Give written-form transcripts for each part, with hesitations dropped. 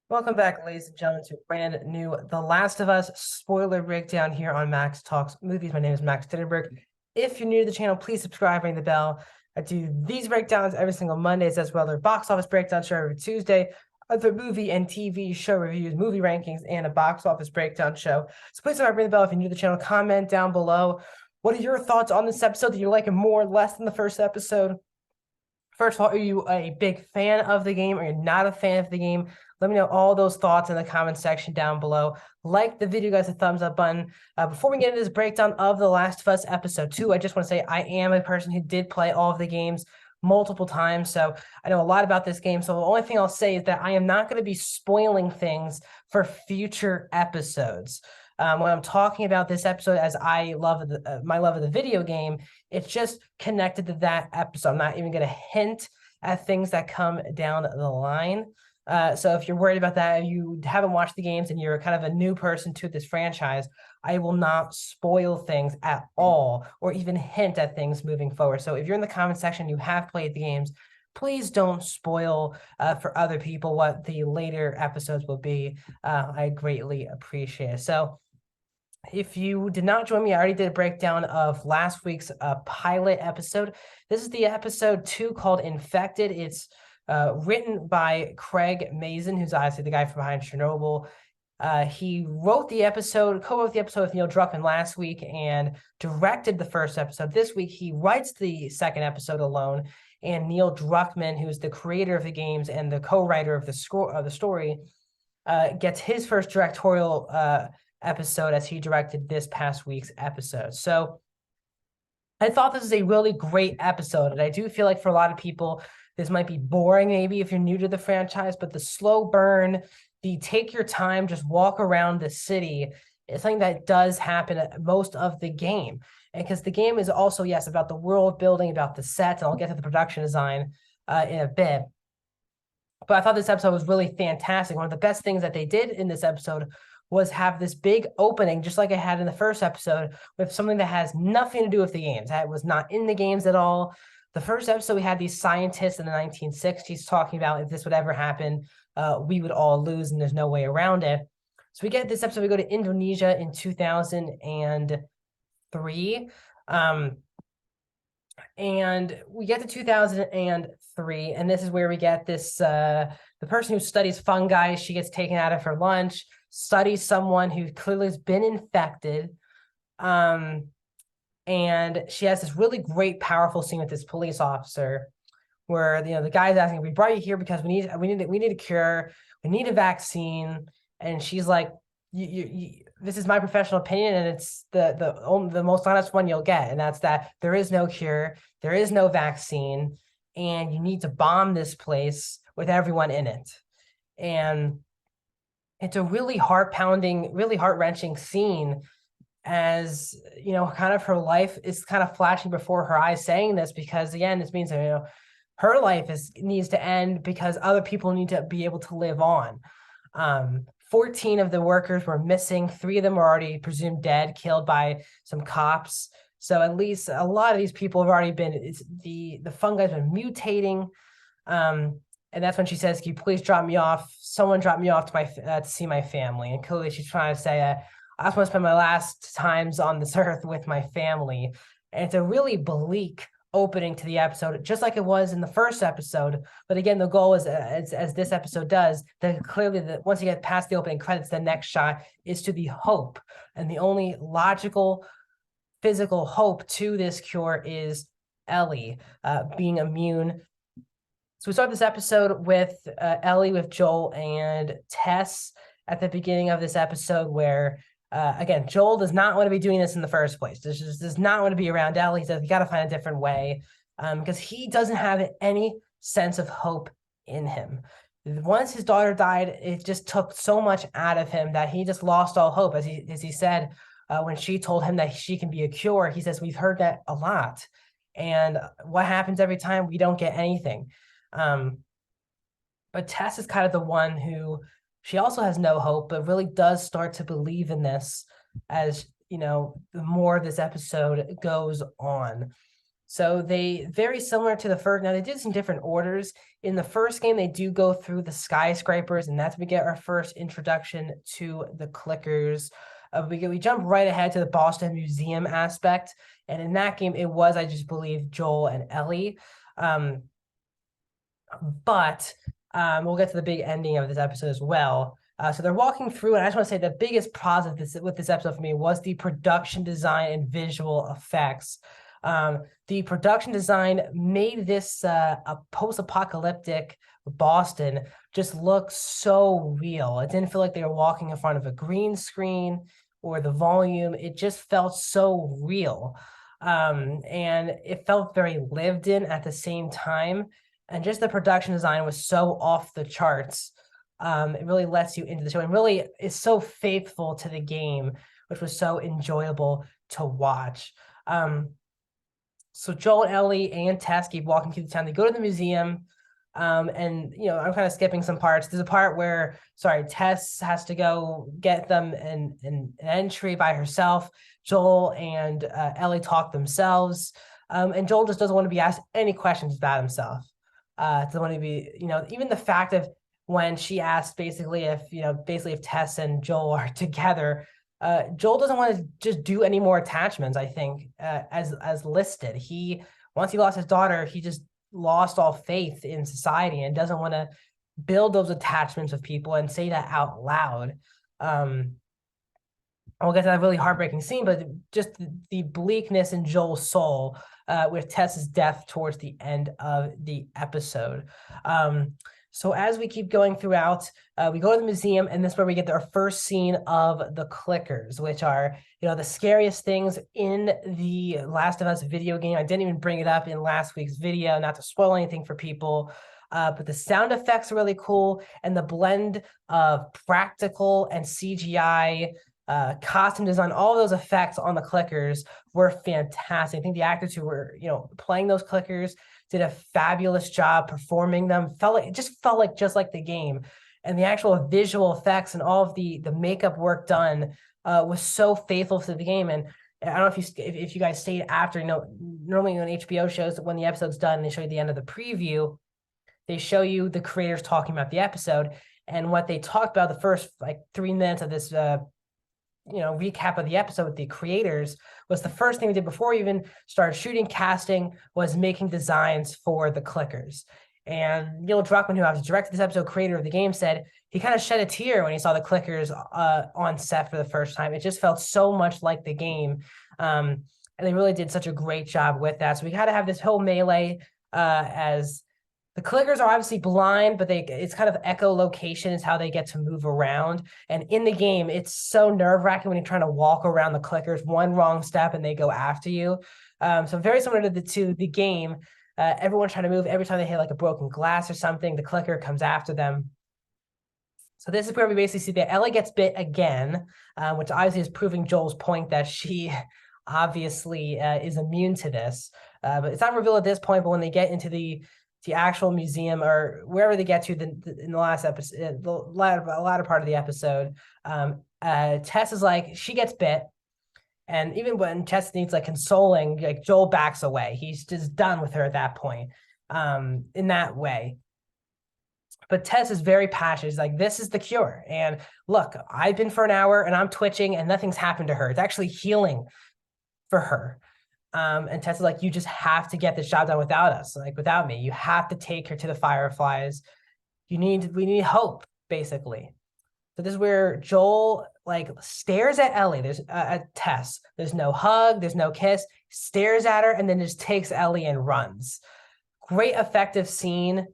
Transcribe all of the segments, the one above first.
Welcome back, ladies and gentlemen, to brand new The Last of Us spoiler breakdown here on Max Talks Movies. My name is Max Ditterberg. If you're new to the channel, please subscribe, ring the bell. I do these breakdowns every single Mondays, as well as our box office breakdown show every Tuesday, other movie and TV show reviews, movie rankings, and a box office breakdown show. So please subscribe, ring the bell if you're new to the channel. Comment down below. What are your thoughts on this episode? Do you like it more or less than the first episode? First of all, are you a big fan of the game or you're not a fan of the game? Let me know all those thoughts in the comment section down below. Like the video, guys, a thumbs up button. Before we get into this breakdown of The Last of Us Episode 2, I just want to say I am a person who did play all of the games multiple times, so I know a lot about this game. So the only thing I'll say is that I am not going to be spoiling things for future episodes. When I'm talking about this episode, as I love my love of the video game, it's just connected to that episode. I'm not even going to hint at things that come down the line. So if you're worried about that, if you haven't watched the games and you're kind of a new person to this franchise, I will not spoil things at all or even hint at things moving forward. So if you're in the comment section, you have played the games, please don't spoil for other people what the later episodes will be. I greatly appreciate it. So if you did not join me, I already did a breakdown of last week's pilot episode. This is the episode 2 called Infected. It's written by Craig Mazin, who's obviously the guy from behind Chernobyl. He wrote the episode, co-wrote the episode with Neil Druckmann last week and directed the first episode. This week, he writes the second episode alone. And Neil Druckmann, who's the creator of the games and the co-writer of the story, gets his first directorial episode as he directed this past week's episode. So I thought this is a really great episode, and I do feel like for a lot of people, this might be boring maybe if you're new to the franchise, but the slow burn, the take your time, just walk around the city is something that does happen at most of the game. And because the game is also, yes, about the world building, about the sets, and I'll get to the production design in a bit. But I thought this episode was really fantastic. One of the best things that they did in this episode was have this big opening, just like I had in the first episode, with something that has nothing to do with the games. That was not in the games at all. The first episode, we had these scientists in the 1960s talking about if this would ever happen, we would all lose and there's no way around it. So we get this episode, we go to Indonesia in 2003. And we get to 2003, and this is where we get this, the person who studies fungi, she gets taken out of her lunch, studies someone who clearly has been infected. And she has this really great, powerful scene with this police officer where, the guy's asking, we brought you here because we need a cure, we need a vaccine. And she's like, this is my professional opinion, and it's the most honest one you'll get, and that's that there is no cure, there is no vaccine, and you need to bomb this place with everyone in it. And it's a really heart-pounding, really heart-wrenching scene, as kind of her life is kind of flashing before her eyes saying this, because again, this means that her life needs to end because other people need to be able to live on. 14 of the workers were missing. 3 of them were already presumed dead, killed by some cops. So at least a lot of these people have already been, the fungi has been mutating. And that's when she says, can you please drop me off? Someone drop me off to to see my family. And clearly she's trying to say, I just want to spend my last times on this earth with my family. And it's a really bleak opening to the episode, just like it was in the first episode. But again, the goal is, as this episode does, that clearly once you get past the opening credits, the next shot is to the hope. And the only logical, physical hope to this cure is Ellie being immune. So we start this episode with Ellie, with Joel and Tess at the beginning of this episode, where again, Joel does not want to be doing this in the first place. Does not want to be around Ellie. He says, you got to find a different way, because he doesn't have any sense of hope in him. Once his daughter died, it just took so much out of him that he just lost all hope. As he said, when she told him that she can be a cure, he says, we've heard that a lot. And what happens every time? We don't get anything. But Tess is kind of the one who, she also has no hope, but really does start to believe in this as, the more this episode goes on. So they very similar to the first. Now they did some different orders. In the first game, they do go through the skyscrapers, and that's when we get our first introduction to the clickers. We jump right ahead to the Boston Museum aspect, and in that game, it was, I just believe, Joel and Ellie. But we'll get to the big ending of this episode as well. So they're walking through, and I just want to say the biggest positive with this episode for me was the production design and visual effects. The production design made this a post-apocalyptic Boston just look so real. It didn't feel like they were walking in front of a green screen or the volume. It just felt so real. And it felt very lived in at the same time. And just the production design was so off the charts. It really lets you into the show and really is so faithful to the game, which was so enjoyable to watch. So Joel, Ellie, and Tess keep walking through the town. They go to the museum, and I'm kind of skipping some parts. There's a part where, Tess has to go get them an entry by herself. Joel and Ellie talk themselves, and Joel just doesn't want to be asked any questions about himself. Doesn't want to be, even the fact of when she asked basically if Tess and Joel are together. Joel doesn't want to just do any more attachments, I think, as listed. Once he lost his daughter, he just lost all faith in society and doesn't want to build those attachments with people and say that out loud. We'll get to that really heartbreaking scene, but just the bleakness in Joel's soul with Tess's death towards the end of the episode. So as we keep going throughout, we go to the museum, and this is where we get our first scene of the clickers, which are, the scariest things in the Last of Us video game. I didn't even bring it up in last week's video, not to spoil anything for people, but the sound effects are really cool, and the blend of practical and CGI costume design, all those effects on the clickers were fantastic. I think the actors who were, playing those clickers did a fabulous job performing them. It just felt like the game, and the actual visual effects and all of the makeup work done was so faithful to the game. And I don't know if you guys stayed after. Normally on HBO shows, when the episode's done, they show you the end of the preview. They show you the creators talking about the episode, and what they talked about the first 3 minutes of this recap of the episode with the creators was the first thing we did before we even started shooting casting was making designs for the clickers. And Neil Druckmann, who has directed this episode, creator of the game, said he kind of shed a tear when he saw the clickers on set for the first time. It just felt so much like the game. And they really did such a great job with that. So we got to have this whole melee as the clickers are obviously blind, but it's kind of echolocation is how they get to move around. And in the game, it's so nerve-wracking when you're trying to walk around the clickers, one wrong step and they go after you. So very similar to the game. Everyone's trying to move. Every time they hit a broken glass or something, the clicker comes after them. So this is where we basically see that Ellie gets bit again, which obviously is proving Joel's point that she obviously is immune to this. But it's not revealed at this point, but when they get into the actual museum or wherever they get to in the last episode, the latter part of the episode, Tess is she gets bit. And even when Tess needs consoling, Joel backs away. He's just done with her at that point, in that way. But Tess is very passionate. She's this is the cure. And look, I've been for an hour and I'm twitching and nothing's happened to her. It's actually healing for her. And Tess is you just have to get this job done without us, without me. You have to take her to the Fireflies. We need hope, basically. So this is where Joel stares at Ellie. There's at Tess. There's no hug. There's no kiss. Stares at her and then just takes Ellie and runs. Great effective scene.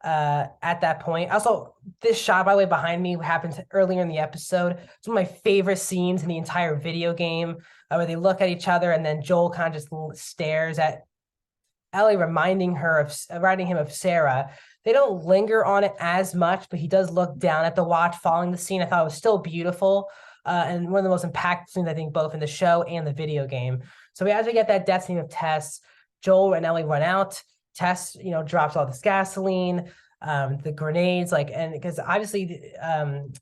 At that point. Also, this shot, by the way, behind me happened earlier in the episode. It's one of my favorite scenes in the entire video game, where they look at each other and then Joel kind of just stares at Ellie, reminding him of Sarah. They don't linger on it as much, but he does look down at the watch following the scene. I thought it was still beautiful, and one of the most impactful scenes, I think, both in the show and the video game. So as we get that death scene of Tess, Joel and Ellie run out. Tess, drops all this gasoline, the grenades, and because obviously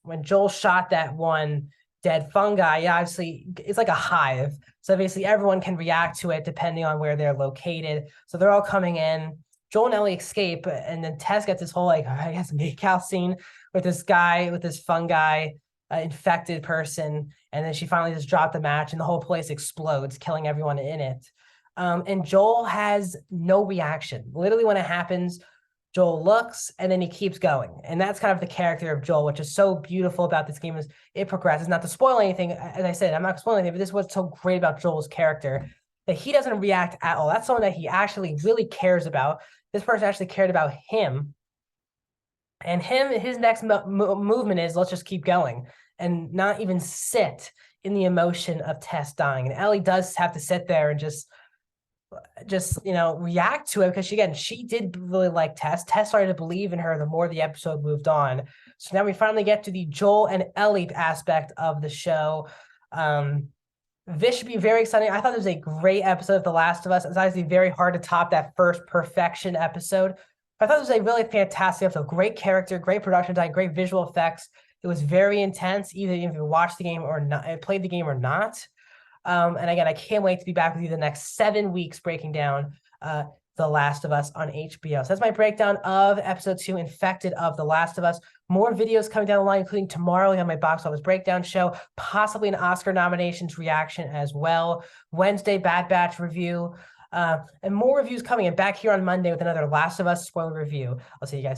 when Joel shot that one dead fungi. Yeah, obviously it's like a hive. So basically everyone can react to it depending on where they're located. So they're all coming in. Joel and Ellie escape, and then Tess gets this whole like I guess makeout scene with this guy with this fungi infected person, and then she finally just dropped the match, and the whole place explodes, killing everyone in it. And Joel has no reaction. Literally, when it happens, Joel looks and then he keeps going. And that's kind of the character of Joel, which is so beautiful about this game is it progresses. Not to spoil anything, as I said, I'm not spoiling anything, but this is what's so great about Joel's character, that he doesn't react at all. That's someone that he actually really cares about. This person actually cared about him. And his next movement is let's just keep going and not even sit in the emotion of Tess dying. And Ellie does have to sit there and just react to it because she did really like Tess. Tess started to believe in her the more the episode moved on. So now we finally get to the Joel and Ellie aspect of the show. This should be very exciting. I thought it was a great episode of The Last of Us. It's obviously very hard to top that first perfection episode. But I thought it was a really fantastic episode. Great character, great production design, great visual effects. It was very intense, either if you watched the game or not, played the game or not. And again, I can't wait to be back with you the next 7 weeks breaking down The Last of Us on HBO. So that's my breakdown of episode 2, Infected, of The Last of Us. More videos coming down the line, including tomorrow on my box office breakdown show, possibly an Oscar nominations reaction as well. Wednesday, Bad Batch review, and more reviews coming. And back here on Monday with another Last of Us spoiler review. I'll see you guys soon.